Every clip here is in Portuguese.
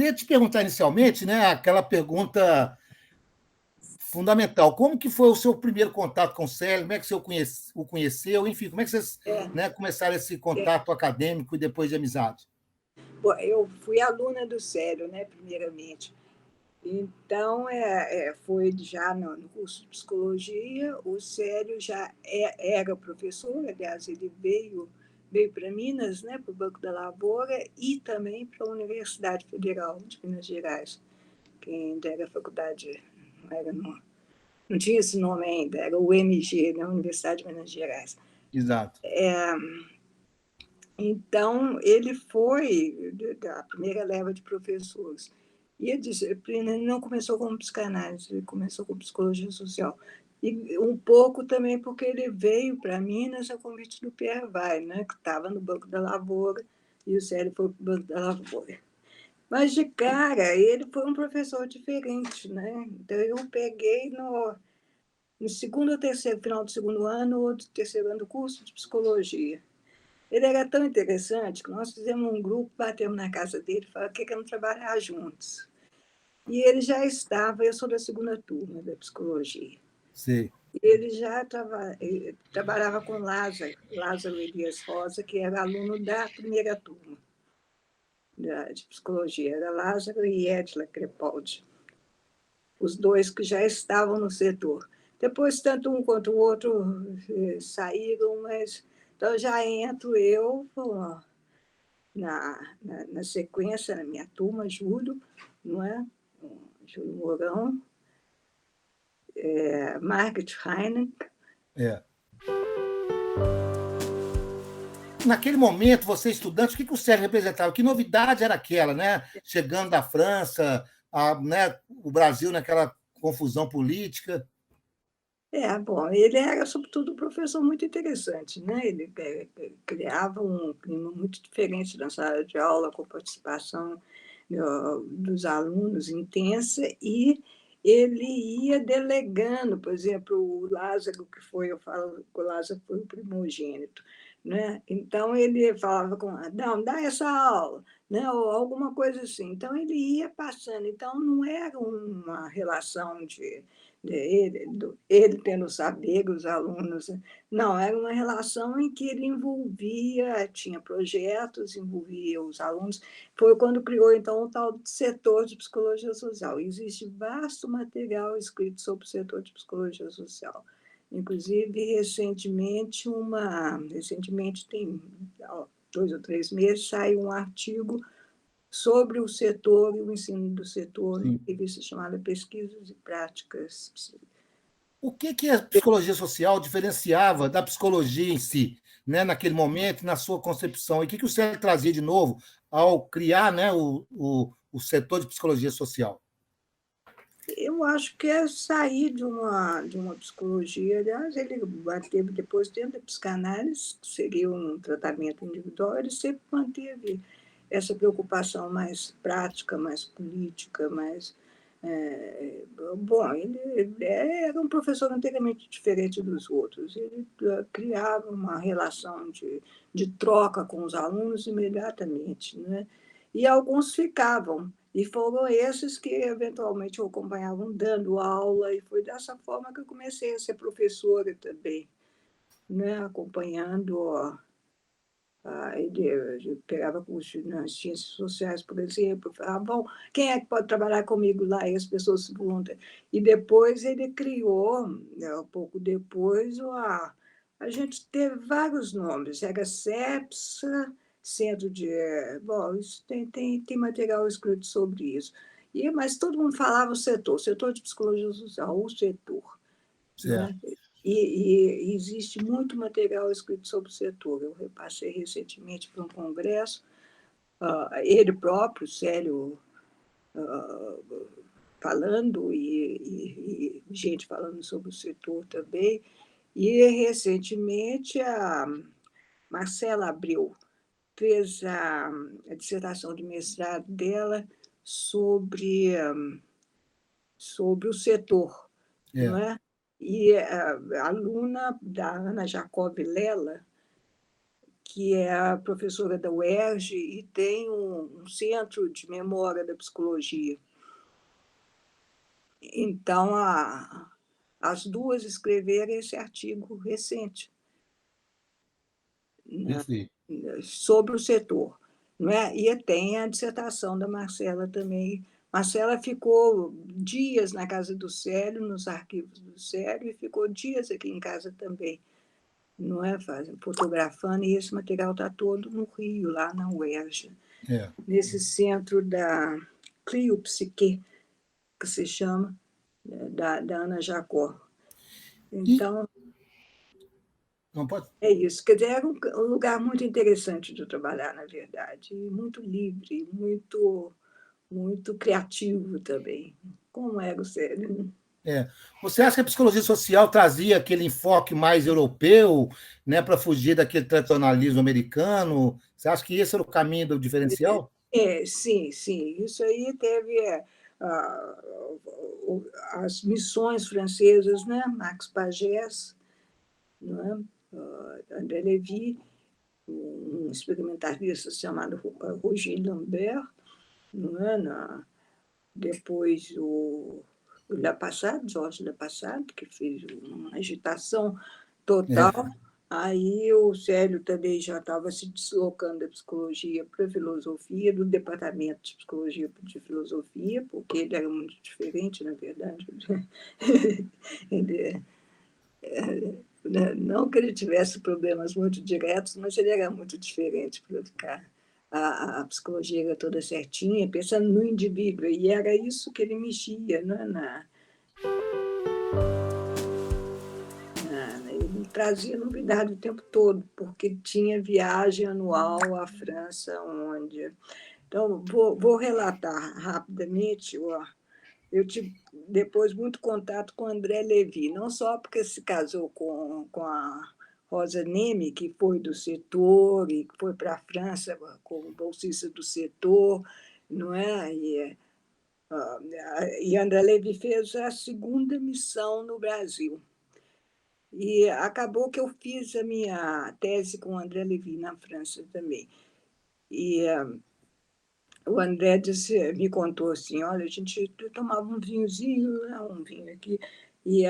queria te perguntar inicialmente, né, aquela pergunta fundamental. Como que foi o seu primeiro contato com o Célio? Como é que você o conheceu? Enfim, como é que vocês, É, né, começaram esse é. contato acadêmico e depois de amizade? Bom, eu fui aluna do Célio, né, primeiramente. Então, foi já no curso de psicologia, o Célio já era professor, aliás, ele veio para Minas, né, para o Banco da Lavoura, e também para a Universidade Federal de Minas Gerais, que ainda era faculdade, não tinha esse nome ainda, era o UMG, né, Universidade de Minas Gerais. Exato. Então, ele foi da primeira leva de professores. E a disciplina não começou com psicanálise, ele começou com psicologia social. E um pouco também porque ele veio para Minas a convite do Pierre Weil, né, que estava no Banco da Lavoura, e o Célio foi para o Banco da Lavoura. Mas, de cara, ele foi um professor diferente. Né? Então, eu peguei no segundo ou terceiro, final do segundo ano ou do terceiro ano do curso de psicologia. Ele era tão interessante que nós fizemos um grupo, batemos na casa dele e falamos que queremos trabalhar juntos. E ele já estava, eu sou da segunda turma da psicologia, Sim. ele já trabalhava com Lázaro Elias Rosa, que era aluno da primeira turma de psicologia, era Lázaro e Edla Crepaldi, os dois que já estavam no setor. Depois, tanto um quanto o outro saíram, mas então já entro eu na sequência, na minha turma, Júlio, não é? Júlio Mourão, Margit Heinen. É. Naquele momento, você estudante, o que o Célio representava? Que novidade era aquela, né? Chegando da França, né, o Brasil naquela confusão política. Bom, ele era, sobretudo, um professor muito interessante, né? Ele criava um clima muito diferente na sala de aula, com participação dos alunos intensa, e ele ia delegando, por exemplo, o Lázaro, eu falo que o Lázaro foi o primogênito, né? Então, ele falava não, dá essa aula, né? Ou alguma coisa assim. Então, ele ia passando. Então, não era uma relação ele tendo saber, os alunos. Não, era uma relação em que ele tinha projetos, envolvia os alunos. Foi quando criou, então, o tal setor de psicologia social. Existe vasto material escrito sobre o setor de psicologia social. Inclusive, recentemente tem 2 ou 3 meses, saiu um artigo sobre o setor e o ensino do setor, numa revista chamada Pesquisas e Práticas. O que a psicologia social diferenciava da psicologia em si, né, naquele momento, na sua concepção? E o que o Célio trazia de novo ao criar, né, o setor de psicologia social? Eu acho que é sair de uma psicologia. Aliás, ele manteve depois, dentro da psicanálise, que seria um tratamento individual, ele sempre manteve essa preocupação mais prática, mais política, mais. Bom, ele era um professor inteiramente diferente dos outros. Ele criava uma relação de troca com os alunos imediatamente, né? E alguns ficavam. E foram esses que, eventualmente, eu acompanhava dando aula, e foi dessa forma que eu comecei a ser professora também, né? Acompanhando. Ele pegava curso nas ciências sociais, por exemplo, falava, bom, quem é que pode trabalhar comigo lá? E as pessoas se voluntariam. E depois ele criou, né, um pouco depois, a gente teve vários nomes, era CEPSA, Centro de. Bom, isso tem material escrito sobre isso. Mas todo mundo falava o setor de psicologia social, o setor. Certo. Né? E existe muito material escrito sobre o setor. Eu repassei recentemente para um congresso, ele próprio, Célio, falando, e gente falando sobre o setor também. E, recentemente, a Marcela Abreu fez a dissertação de mestrado dela sobre o setor, não É. é? E a aluna da Ana Jacob Lela, que é a professora da UERJ e tem um centro de memória da psicologia. Então, as duas escreveram esse artigo recente, né, Perfeito. sobre o setor. Não é? E tem a dissertação da Marcela também. Marcela ficou dias na casa do Célio, nos arquivos do Célio, e ficou dias aqui em casa também, não é? Fotografando, e esse material está todo no Rio, lá na UERJ, nesse centro da Cliopsique, que se chama, da Ana Jacó. Então, não pode... é isso. Quer dizer, era um lugar muito interessante de trabalhar, na verdade, e muito livre, muito criativo também, como era o Célio. Você acha que a psicologia social trazia aquele enfoque mais europeu, né, para fugir daquele tradicionalismo americano? Você acha que esse era o caminho do diferencial? Sim, sim. Isso aí teve ah, as missões francesas, né? Max Pagès, não é? André Lévy, um experimentalista chamado Roger Lambert, não é? Depois o Lapassade, Jorge Lapassade, que fez uma agitação total. Aí o Célio também já estava se deslocando da psicologia para a filosofia, do departamento de psicologia para de filosofia, porque ele era muito diferente, na verdade. Ele, não que ele tivesse problemas muito diretos, mas ele era muito diferente para ficar. A psicologia era toda certinha, pensando no indivíduo, e era isso que ele mexia, né? Ele trazia novidade o tempo todo, porque tinha viagem anual à França, onde... Então, vou relatar rapidamente. Eu tive depois muito contato com André Lévy, não só porque se casou com a Rosa Neme, que foi do setor e foi para a França como bolsista do setor, não é? E André Lévy fez a segunda missão no Brasil. E acabou que eu fiz a minha tese com o André Lévy na França também. E o André me contou assim, olha, a gente tomava um vinhozinho, né, um vinho aqui, e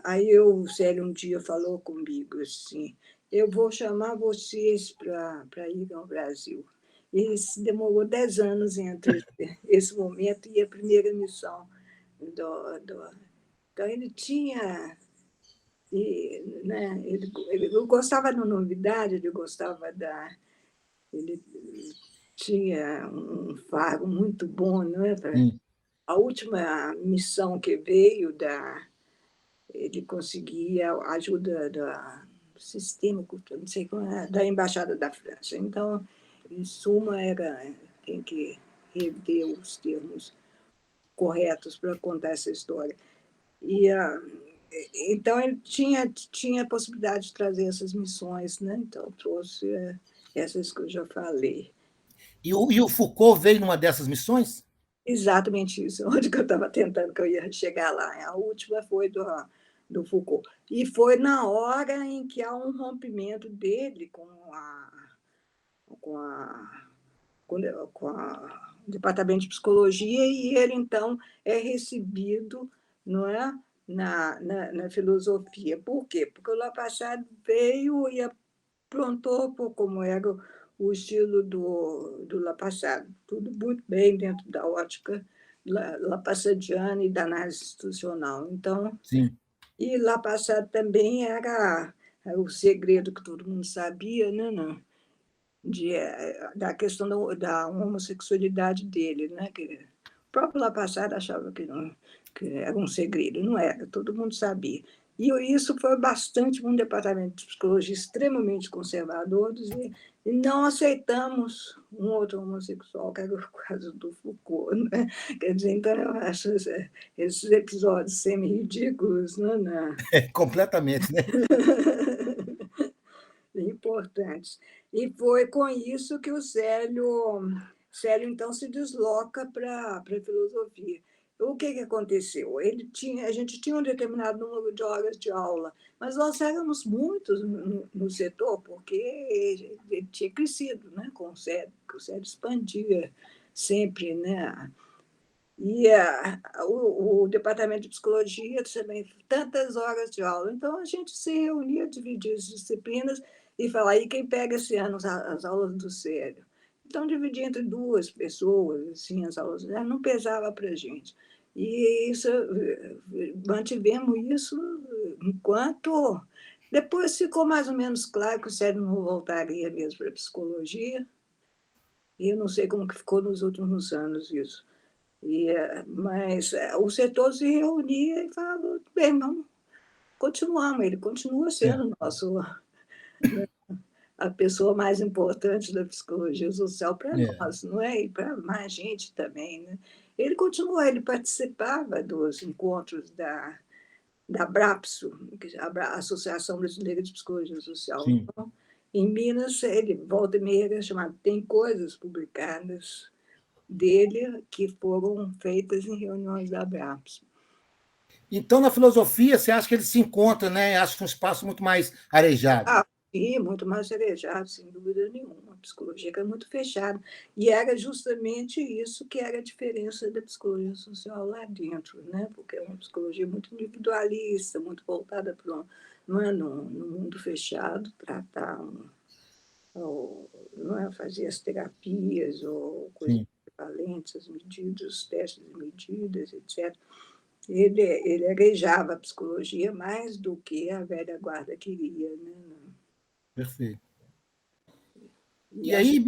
aí o Célio um dia falou comigo assim, eu vou chamar vocês para ir ao Brasil. E demorou 10 anos entre esse momento e a primeira missão. Então, ele tinha... né, ele gostava da novidade, ele tinha um faro muito bom, não é? Sim. A última missão que veio, ele conseguia a ajuda do sistema cultural, não sei como é, da Embaixada da França. Então, em suma, tem que rever os termos corretos para contar essa história. Então, ele tinha a possibilidade de trazer essas missões, né? Então, trouxe essas que eu já falei. E o Foucault veio numa dessas missões? Exatamente isso, onde que eu estava tentando que eu ia chegar lá. A última foi do Foucault. E foi na hora em que há um rompimento dele com a, com o departamento de psicologia, e ele, então, é recebido, não é? Na filosofia. Por quê? Porque o Lapachade veio e aprontou como era o estilo do Lapachade. Tudo muito bem dentro da ótica lapassadiana e da análise institucional. Então, Sim. e Lapachade também era o segredo que todo mundo sabia, né? Não? Da questão da homossexualidade dele, né? Que o próprio Lapachade achava que era um segredo, não era, todo mundo sabia. E isso foi bastante um departamento de psicologia extremamente conservador, e não aceitamos um outro homossexual, que era o caso do Foucault. Né? Quer dizer, então, eu acho esses episódios semi-ridículos, né? Completamente, né? Importantes. E foi com isso que o Célio então, se desloca para a filosofia. o que aconteceu? A gente tinha um determinado número de horas de aula, mas nós éramos muitos no setor, porque ele tinha crescido, né, com o SEDO expandia sempre, né? E o departamento de psicologia também, tantas horas de aula. Então, a gente se reunia, dividia as disciplinas e falava, e quem pega esse ano as aulas do sério? Então, dividia entre duas pessoas, assim, as aulas, não pesava para a gente. E isso, mantivemos isso enquanto... Depois ficou mais ou menos claro que o sério não voltaria mesmo para a psicologia, e eu não sei como que ficou nos últimos anos isso. Mas o setor se reunia e falava, bem, vamos continuamos. Ele continua sendo a pessoa mais importante da psicologia social para nós, não é? E para mais gente também. Né? Ele continuou, ele participava dos encontros da BRAPSO, a Associação Brasileira de Psicologia Social. Sim. Então, em Minas, ele volta e meia chamado Tem Coisas Publicadas dele que foram feitas em reuniões da BRAPSO. Então, na filosofia, você acha que ele se encontra, né? Acha um espaço muito mais arejado. Sim, muito mais arejado, sem dúvida nenhuma. A psicologia era muito fechada. E era justamente isso que era a diferença da psicologia social lá dentro, né? Porque é uma psicologia muito individualista, muito voltada para no mundo fechado, tratar, não é, fazer as terapias ou coisas equivalentes, as medidas, os testes de medidas, etc. Ele arejava a psicologia mais do que a velha guarda queria, né? Perfeito. E E aí,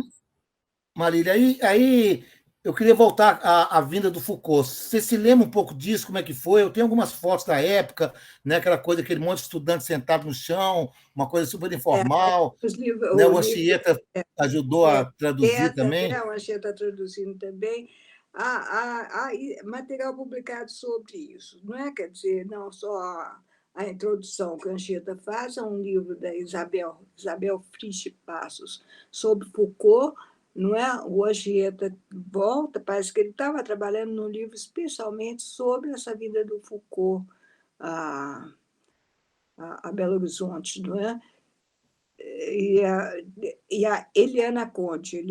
Marília, aí eu queria voltar à vinda do Foucault. Você se lembra um pouco disso, como é que foi? Eu tenho algumas fotos da época, né, aquela coisa, aquele monte de estudante sentado no chão, uma coisa super informal. os livros, Né? o O livro Anchieta ajudou a traduzir também. o Anchieta está traduzindo também. Há material publicado sobre isso, não é? Quer dizer, não só a introdução que a Anchieta faz, é um livro da Isabel Frich Passos sobre Foucault, não é? O Anchieta volta, parece que ele estava trabalhando no livro especialmente sobre essa vida do Foucault a Belo Horizonte, não é? E a Eliana Conde,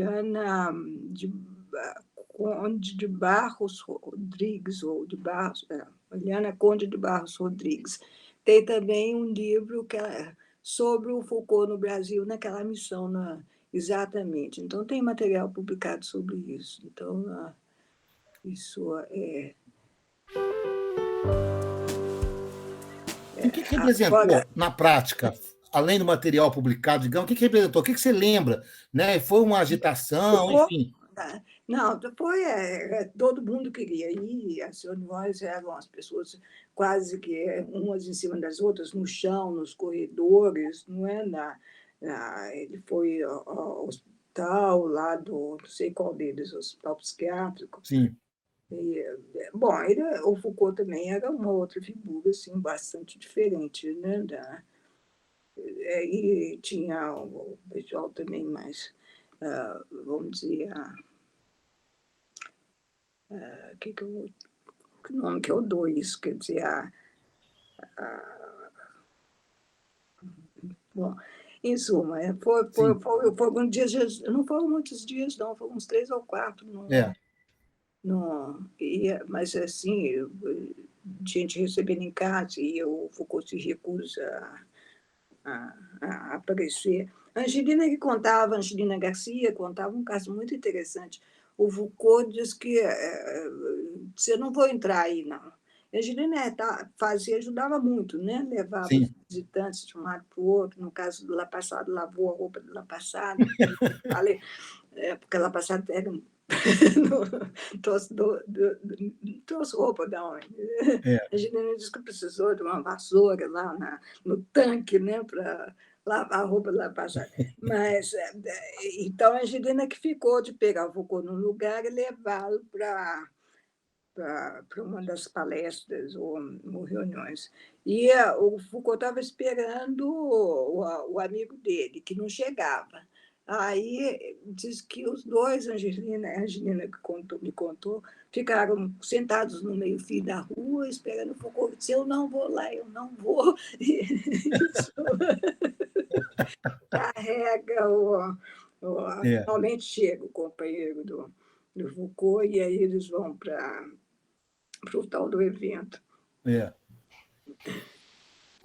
Conde de Barros Rodrigues, Eliana Conde de Barros Rodrigues. Tem também um livro que é sobre o Foucault no Brasil, naquela missão, exatamente. Então, tem material publicado sobre isso. Então, isso é... E o que representou na prática, além do material publicado, digamos, o que representou? O que você lembra? Né? Foi uma agitação, enfim. Não, depois todo mundo queria ir, as reuniões eram as pessoas quase que umas em cima das outras, no chão, nos corredores, não é? Ele foi ao hospital lá não sei qual deles, hospital psiquiátrico. Sim. Bom, o Foucault também era uma outra figura assim, bastante diferente, né? E tinha o pessoal também mais, vamos dizer, que nome que eu dou isso? Quer dizer, bom, em suma, foram alguns dias, não foram muitos dias, não, foram uns 3 ou 4. Mas, assim, gente recebendo em casa e o Foucault se recusa a aparecer. Angelina Garcia contava um caso muito interessante. O Foucault diz que você não vou entrar aí, não. A Angelina ajudava muito, né? Levava os visitantes de um lado para o outro. No caso do La Passada, lavou a roupa do La Passada. Falei, porque La Passada era trouxe roupa da onde? A Angelina disse que precisou de uma vassoura lá no tanque, né, para lavar a roupa lá passada. Mas, então, a Angelina que ficou de pegar o Foucault num lugar e levá-lo para uma das palestras ou reuniões. E o Foucault estava esperando o amigo dele, que não chegava. Aí diz que os dois, a Angelina que me contou, ficaram sentados no meio-fio da rua, esperando o Foucault. Disse, eu não vou lá, eu não vou. E isso carrega É, finalmente chega o companheiro do Foucault, e aí eles vão para o tal do evento. é.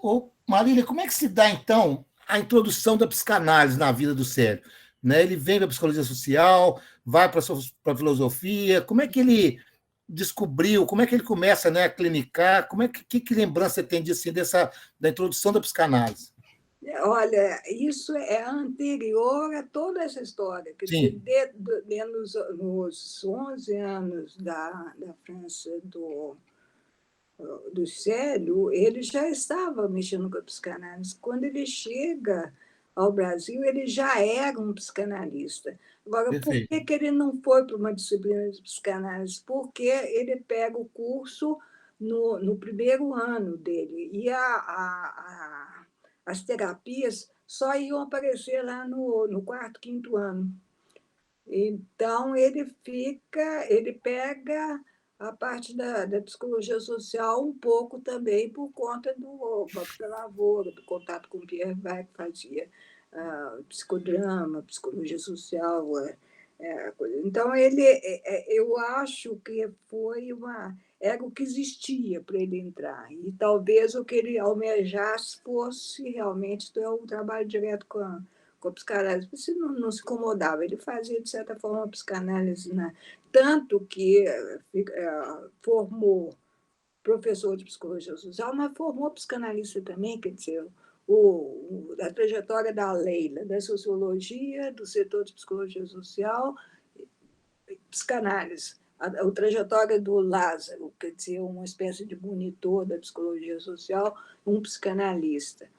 Ô, Marília, como é que se dá, então, a introdução da psicanálise na vida do Célio? Né? Ele vem para a psicologia social, vai para a filosofia, como é que ele descobriu, como é que ele começa, né, a clinicar, que lembrança você tem disso, assim, da introdução da psicanálise? Olha, isso é anterior a toda essa história. Quer dizer, Sim, nos 11 anos da França do Célio, ele já estava mexendo com a psicanálise. Quando ele chega ao Brasil, ele já era um psicanalista. Agora, por perfeito. que ele não foi para uma disciplina de psicanálise? Porque ele pega o curso no primeiro ano dele, e as terapias só iam aparecer lá no quarto, quinto ano. Então, ele pega a parte da psicologia social um pouco também por conta do Banco da Lavoura, do contato com o Pierre Vai, que fazia psicodrama, psicologia social. Então, eu acho que era o que existia para ele entrar. E talvez o que ele almejasse fosse realmente o trabalho direto com a psicanálise. Você não se incomodava, ele fazia, de certa forma, a psicanálise, né? Tanto que formou professor de psicologia social, mas formou psicanalista também, quer dizer, a trajetória da Leila, da sociologia, do setor de psicologia social, psicanálise. A trajetória do Lázaro, quer dizer, uma espécie de monitor da psicologia social, um psicanalista.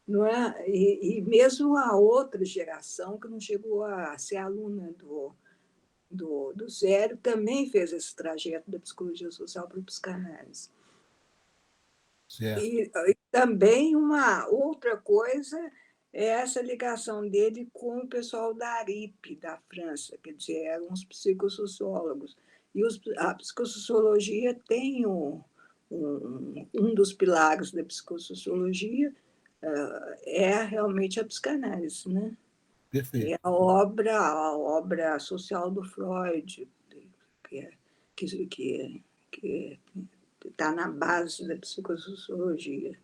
Não é? Mesmo a outra geração, que não chegou a ser aluna do Zélio, também fez esse trajeto da psicologia social para a psicanálise. Certo. E também uma outra coisa é essa ligação dele com o pessoal da ARIP, da França, quer dizer, eram os psicossociólogos. E a psicossociologia tem um dos pilares da psicossociologia, é realmente a psicanálise, né? É Perfeito. a obra social do Freud, que que está na base da psicossociologia.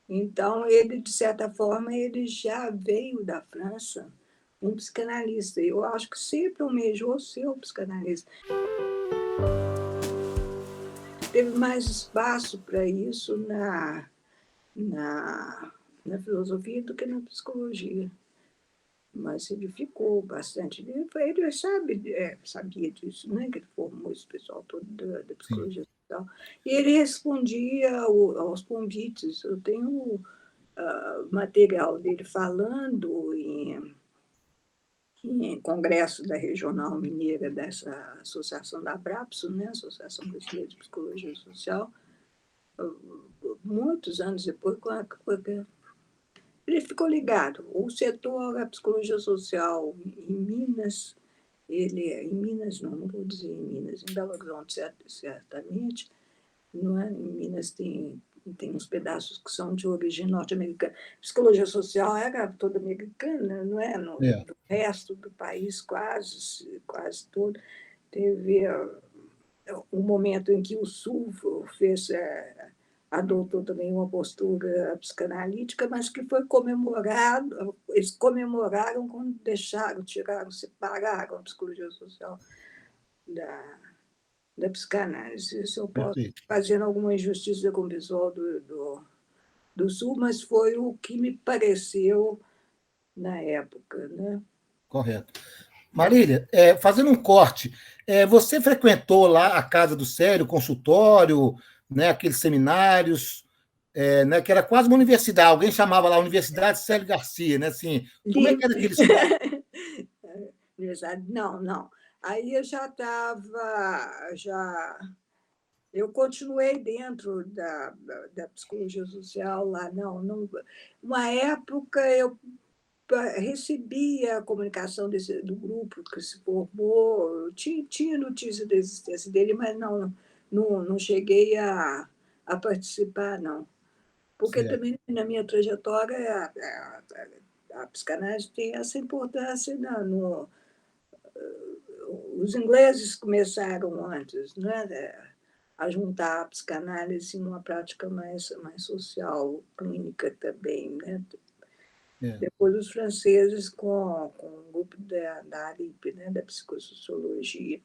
Então, ele, de certa forma, ele já veio da França um psicanalista. Eu acho que sempre almejou ser um psicanalista. Teve mais espaço para isso na, na filosofia do que na psicologia. Mas ele ficou bastante. Ele sabia disso, né? Que ele formou esse pessoal todo da Sim. psicologia social. E ele respondia aos convites. Eu tenho material dele falando em congresso da Regional Mineira, dessa associação da Abrapso, né? Associação Brasileira de Psicologia Social, muitos anos depois, ele ficou ligado. O setor da psicologia social em Minas, em Minas não vou dizer em Minas, em Belo Horizonte certamente, não é? Em Minas tem uns pedaços que são de origem norte-americana. Psicologia social era toda americana, não é? No É. resto do país, quase todo. Teve um momento em que o Sul adotou também uma postura psicanalítica, mas que foi comemorado, eles comemoraram quando separaram a psicologia social da, da psicanálise. Isso eu posso Perfeito. fazendo alguma injustiça com o pessoal do Sul, mas foi o que me pareceu na época, né? Correto. Marília, fazendo um corte, você frequentou lá a casa do Célio, o consultório, né, aqueles seminários, né, que era quase uma universidade, alguém chamava lá Universidade Célio Garcia, né, assim, como é que era aquele espaço? Não, não. Aí eu eu continuei dentro da psicologia social lá, não. Uma época eu recebia a comunicação do grupo que se formou, tinha notícia da existência dele, mas não cheguei a participar, não. Porque Certo. também na minha trajetória a psicanálise tem essa importância, os ingleses começaram antes, né, a juntar a psicanálise em uma prática mais social, clínica também, né? É. Depois os franceses com o grupo da ARIP, né, da psicossociologia.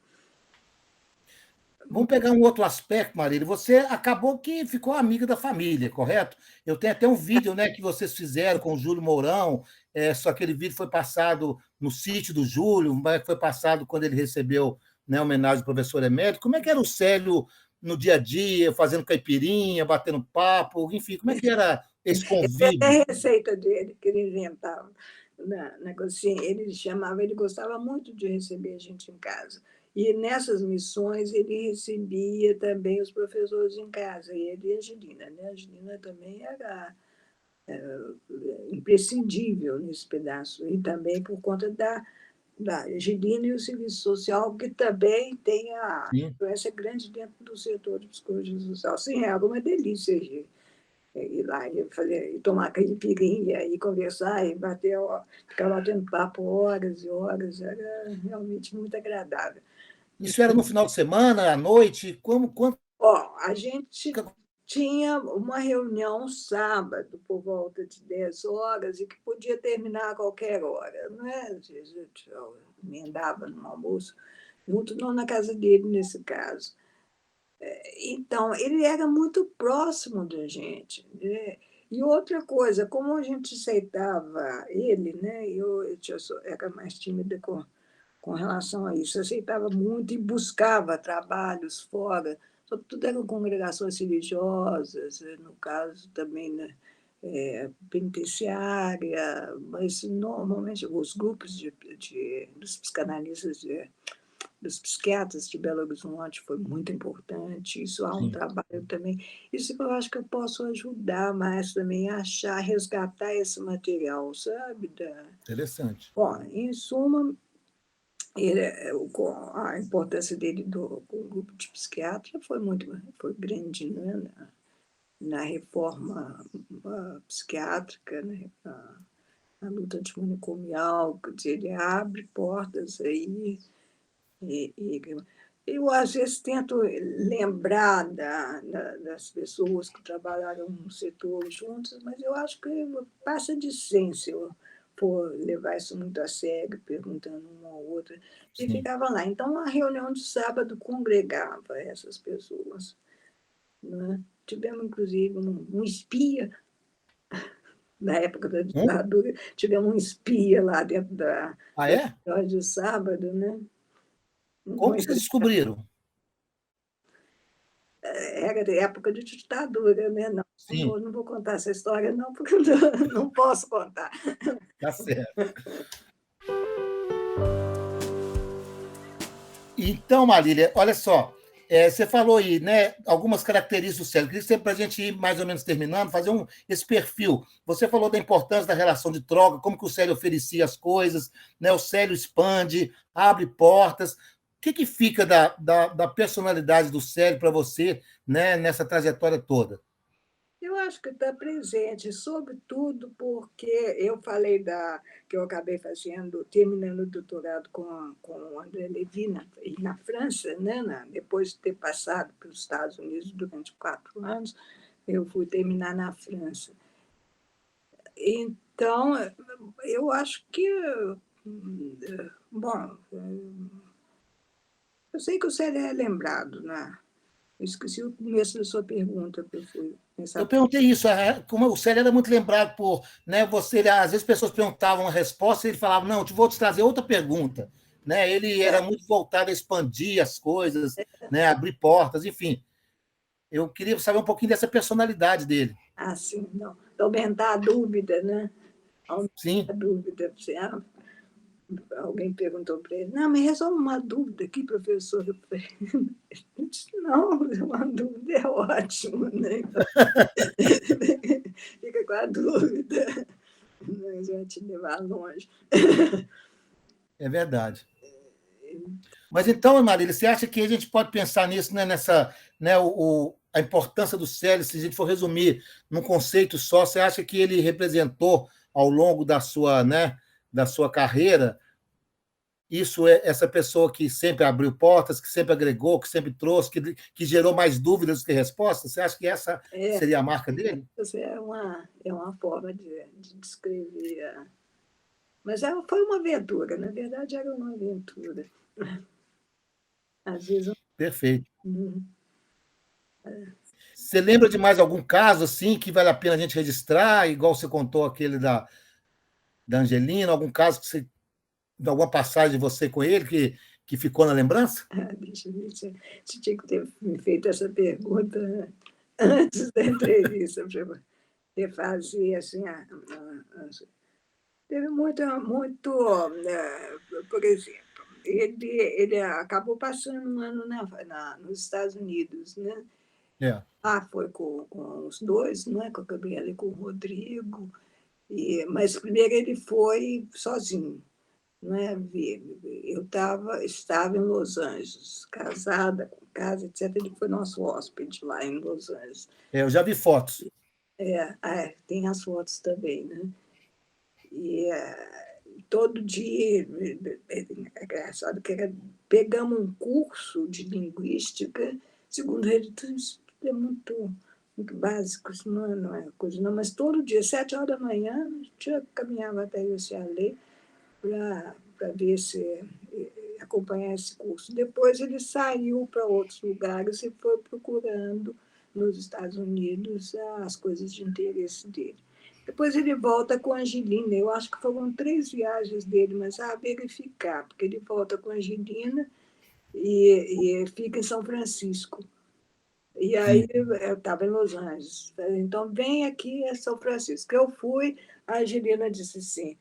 Vamos pegar um outro aspecto, Marília. Você acabou que ficou amiga da família, correto? Eu tenho até um vídeo, né, que vocês fizeram com o Júlio Mourão, só que aquele vídeo foi passado no sítio do Júlio, mas foi passado quando ele recebeu, né, a homenagem do professor emérito. Como é que era o Célio no dia a dia, fazendo caipirinha, batendo papo, enfim, como é que era esse Essa é convívio? a receita dele, que ele inventava na cozinha. Ele gostava muito de receber a gente em casa. E nessas missões ele recebia também os professores em casa, e ele e a Angelina, né? A Angelina também era imprescindível nesse pedaço, e também por conta da Angelina e o serviço social, que também tem a Sim. influência grande dentro do setor de psicologia social. Sim, era uma delícia ir lá e fazer, e tomar caipirinha, e conversar, e ficar batendo papo horas e horas, era realmente muito agradável. Isso era no final de semana, à noite? Quando... Ó, a gente tinha uma reunião sábado por volta de 10 horas e que podia terminar a qualquer hora, né? Às vezes eu emendava no almoço, junto não na casa dele, nesse caso. Então, ele era muito próximo da gente, né? E outra coisa, como a gente aceitava ele, né? Era mais tímida com relação a isso, aceitava muito e buscava trabalhos fora, sobretudo eram congregações religiosas, no caso também, né? Penitenciária, mas normalmente os grupos dos psicanalistas dos psiquiatras de Belo Horizonte foi muito importante. Isso há um Sim, trabalho também. Isso que eu acho que eu posso ajudar mais também a achar, resgatar esse material, sabe? interessante. Bom, em suma, com a importância dele com o grupo de psiquiatria foi grande, né? Na reforma psiquiátrica, né? Na luta antimanicomial, quer dizer, ele abre portas aí. E eu, às vezes, tento lembrar das pessoas que trabalharam no setor juntas, mas eu acho que passa de 100 se eu for levar isso muito a sério, perguntando uma ou outra. E Sim. ficava lá. Então, a reunião de sábado congregava essas pessoas. Né? Tivemos, inclusive, um espia, na época da ditadura, tivemos um espia lá dentro Ah, da é? reunião de sábado, né? Como que vocês descobriram? Era da época de ditadura, né? Sim, Não vou contar essa história, não, porque não posso contar. tá certo. Então, Marília, olha só, você falou aí, né, algumas características do Célio. Queria que para a gente ir mais ou menos terminando, fazer esse perfil. Você falou da importância da relação de troca, como que o Célio oferecia as coisas, né, o Célio expande, abre portas. O que fica da personalidade do Célio para você, né, nessa trajetória toda? Eu acho que está presente, sobretudo porque eu falei que eu acabei terminando o doutorado com o André Levy na França, né? Depois de ter passado pelos Estados Unidos durante 4 anos, eu fui terminar na França. Então, eu acho que, bom, eu sei que o Célio é lembrado, né? Eu esqueci o começo da sua pergunta, que eu fui Eu pensar. perguntei isso, como o Célio era muito lembrado por, né, você, às vezes pessoas perguntavam a resposta e ele falava, não, vou te trazer outra pergunta. Né? Ele era muito voltado a expandir as coisas, né, abrir portas, enfim. Eu queria saber um pouquinho dessa personalidade dele. Assim, não. Aumentar a dúvida, né? Aumentar a Sim. dúvida. Alguém perguntou para ele, não, me resolve uma dúvida aqui, professor. Eu falei, não, uma dúvida é ótimo, né? Fica com a dúvida. Mas vai te levar longe. É verdade. Mas então, Marília, você acha que a gente pode pensar nisso, né, nessa, né, a importância do Célio, se a gente for resumir num conceito só, você acha que ele representou ao longo da sua, né, da sua carreira, isso é essa pessoa que sempre abriu portas, que sempre agregou, que sempre trouxe, que gerou mais dúvidas do que respostas? Você acha que essa seria a marca dele? É uma forma de descrever. Mas foi uma aventura, na verdade era uma aventura. Às vezes. Perfeito. Você lembra de mais algum caso assim que vale a pena a gente registrar, igual você contou aquele da Angelina, algum caso que você, de alguma passagem de você com ele que ficou na lembrança? Deixa eu ver, você tinha que ter me feito essa pergunta antes da entrevista, para eu fazer assim. Teve muito, por exemplo, ele acabou passando um ano nos Estados Unidos, né? É. Foi com os dois, né? Com a Gabriela e com o Rodrigo, mas primeiro ele foi sozinho, né? Eu estava em Los Angeles, casada, com casa, etc. Ele foi nosso hóspede lá em Los Angeles. Eu já vi fotos. Tem as fotos também, né? E todo dia, é engraçado que pegamos um curso de linguística, segundo ele, é muito, muito básico, isso não é coisa, não, mas todo dia, 7 horas da manhã, a gente caminhava até UCLA para ver se acompanhar esse curso. Depois ele saiu para outros lugares e foi procurando nos Estados Unidos as coisas de interesse dele. Depois ele volta com a Angelina. Eu acho que foram 3 viagens dele, mas a verificar, porque ele volta com a Angelina e fica em São Francisco. E aí eu estava em Los Angeles. Então, vem aqui a São Francisco. Eu fui, a Angelina disse assim,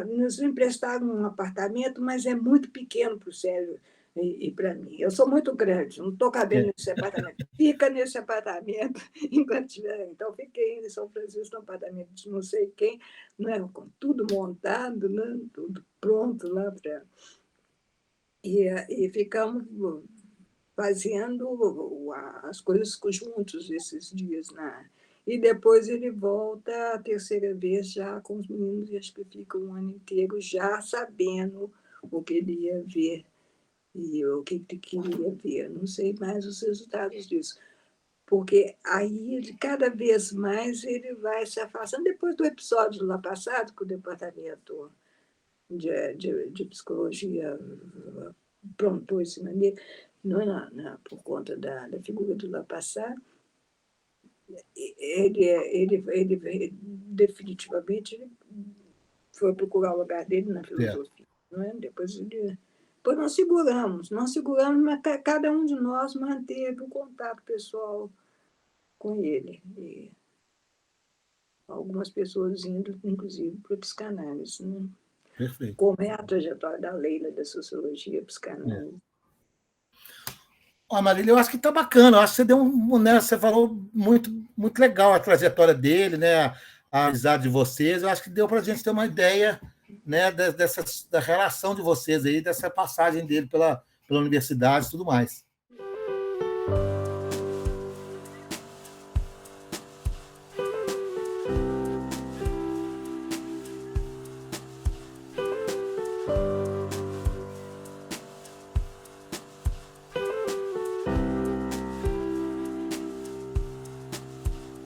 nos emprestaram um apartamento, mas é muito pequeno para o Sérgio e para mim. Eu sou muito grande, não estou cabendo nesse apartamento. Fica nesse apartamento enquanto tiver. Então, fiquei em São Francisco, no apartamento de não sei quem, né, com tudo montado, né, tudo pronto lá para. E ficamos fazendo as coisas juntos esses dias. E depois ele volta a terceira vez já com os meninos, e acho que fica um ano inteiro já sabendo o que ele ia ver e o que ele queria ver. Não sei mais os resultados disso, porque aí, cada vez mais, ele vai se afastando. Depois do episódio lá passado, que o departamento de psicologia prontou esse maneiro, por conta da figura do lá passado, ele definitivamente foi procurar o lugar dele na filosofia. Não é? Depois nós seguramos, mas cada um de nós manteve o contato pessoal com ele. E algumas pessoas indo, inclusive, para a psicanálise. Né? Perfeito. Como é a trajetória da Leila da sociologia psicanálise. Marília, eu acho que está bacana. Eu acho que você deu né, você falou muito, muito legal a trajetória dele, né, a amizade de vocês. Eu acho que deu para a gente ter uma ideia, né, da relação de vocês aí, dessa passagem dele pela universidade e tudo mais.